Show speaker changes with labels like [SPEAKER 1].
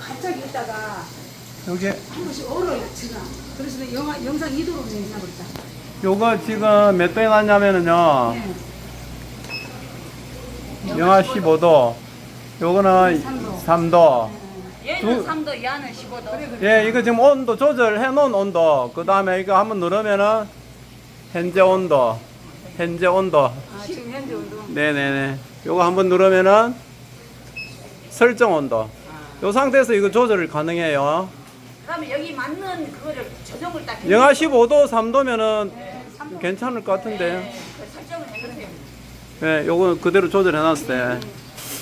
[SPEAKER 1] 갑자기 있다가
[SPEAKER 2] 여기
[SPEAKER 1] 한 번씩 얼어요, 지금. 그래서 영상 2도로 내나 보다.
[SPEAKER 2] 요거 지금 몇 도에 놨냐면은요.
[SPEAKER 1] 네.
[SPEAKER 2] 영하 15도. 요거는 3도.
[SPEAKER 3] 얘는 3도, 얘는 15도.
[SPEAKER 2] 예, 이거 지금 온도 조절해 놓은 온도. 그 다음에 이거 한번 누르면은 현재 온도. 현재 온도.
[SPEAKER 1] 아, 지금 현재 온도.
[SPEAKER 2] 네네네. 요거 한번 누르면은 설정 온도. 요 상태에서 이거 조절이 가능해요.
[SPEAKER 3] 그러면 여기 맞는 그거를 조정을 딱
[SPEAKER 2] 영하 15도, 3도면은
[SPEAKER 3] 네, 3도.
[SPEAKER 2] 괜찮을 것 같은데.
[SPEAKER 3] 그 설정을 해놓으세요.
[SPEAKER 2] 예, 요거 그대로 조절해 놨을 때.